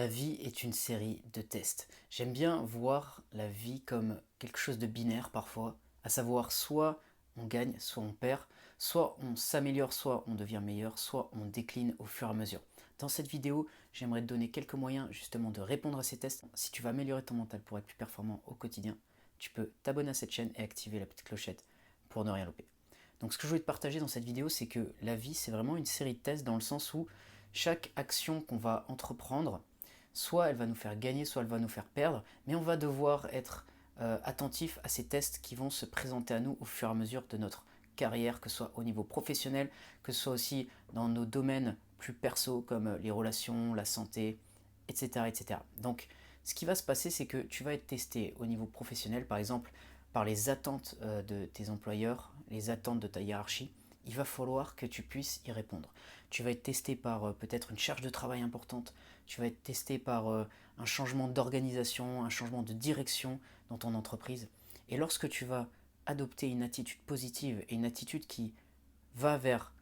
La vie est une série de tests. J'aime bien voir la vie comme quelque chose de binaire parfois, à savoir soit on gagne, soit on perd, soit on s'améliore, soit on devient meilleur, soit on décline au fur et à mesure. Dans cette vidéo, j'aimerais te donner quelques moyens justement de répondre à ces tests. Si tu veux améliorer ton mental pour être plus performant au quotidien, tu peux t'abonner à cette chaîne et activer la petite clochette pour ne rien louper. Donc ce que je voulais te partager dans cette vidéo, c'est que la vie, c'est vraiment une série de tests dans le sens où chaque action qu'on va entreprendre, soit elle va nous faire gagner, soit elle va nous faire perdre, mais on va devoir être attentif à ces tests qui vont se présenter à nous au fur et à mesure de notre carrière, que ce soit au niveau professionnel, que ce soit aussi dans nos domaines plus perso comme les relations, la santé, etc., etc. Donc ce qui va se passer, c'est que tu vas être testé au niveau professionnel, par exemple, par les attentes de tes employeurs, les attentes de ta hiérarchie. Il va falloir que tu puisses y répondre. Tu vas être testé par peut-être une charge de travail importante, tu vas être testé par un changement d'organisation, un changement de direction dans ton entreprise. Et lorsque tu vas adopter une attitude positive et une attitude qui va vers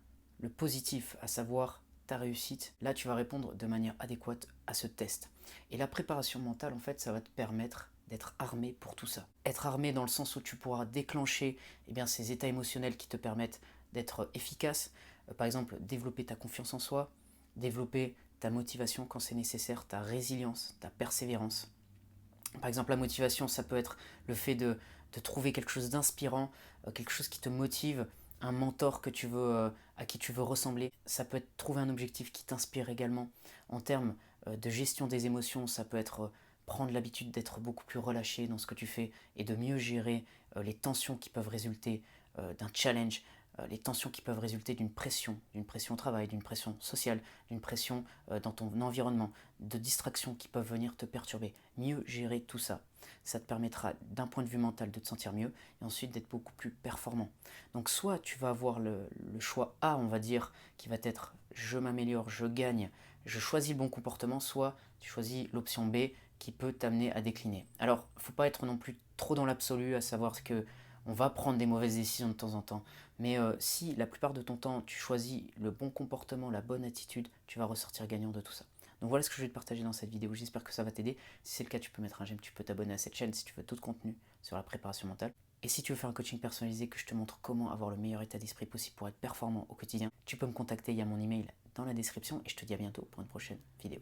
le positif, à savoir ta réussite, là tu vas répondre de manière adéquate à ce test. Et la préparation mentale, en fait, ça va te permettre d'être armé pour tout ça. Être armé dans le sens où tu pourras déclencher ces états émotionnels qui te permettent d'être efficace. Par exemple, développer ta confiance en soi, développer ta motivation quand c'est nécessaire, ta résilience, ta persévérance. Par exemple, la motivation, ça peut être le fait de trouver quelque chose d'inspirant, quelque chose qui te motive, un mentor que tu veux, à qui tu veux ressembler. Ça peut être trouver un objectif qui t'inspire également. En termes de gestion des émotions, ça peut être prendre l'habitude d'être beaucoup plus relâché dans ce que tu fais et de mieux gérer les tensions qui peuvent résulter d'un challenge, les tensions qui peuvent résulter d'une pression au travail, d'une pression sociale, d'une pression dans ton environnement, de distractions qui peuvent venir te perturber. Mieux gérer tout ça. Ça te permettra d'un point de vue mental de te sentir mieux et ensuite d'être beaucoup plus performant. Donc soit tu vas avoir le choix A, on va dire, qui va être je m'améliore, je gagne, je choisis le bon comportement, soit tu choisis l'option B qui peut t'amener à décliner. Alors, il ne faut pas être non plus trop dans l'absolu, à savoir que on va prendre des mauvaises décisions de temps en temps. Mais si la plupart de ton temps, tu choisis le bon comportement, la bonne attitude, tu vas ressortir gagnant de tout ça. Donc voilà ce que je vais te partager dans cette vidéo. J'espère que ça va t'aider. Si c'est le cas, tu peux mettre un j'aime, tu peux t'abonner à cette chaîne si tu veux d'autres contenus sur la préparation mentale. Et si tu veux faire un coaching personnalisé, que je te montre comment avoir le meilleur état d'esprit possible pour être performant au quotidien, tu peux me contacter, il y a mon email dans la description et je te dis à bientôt pour une prochaine vidéo.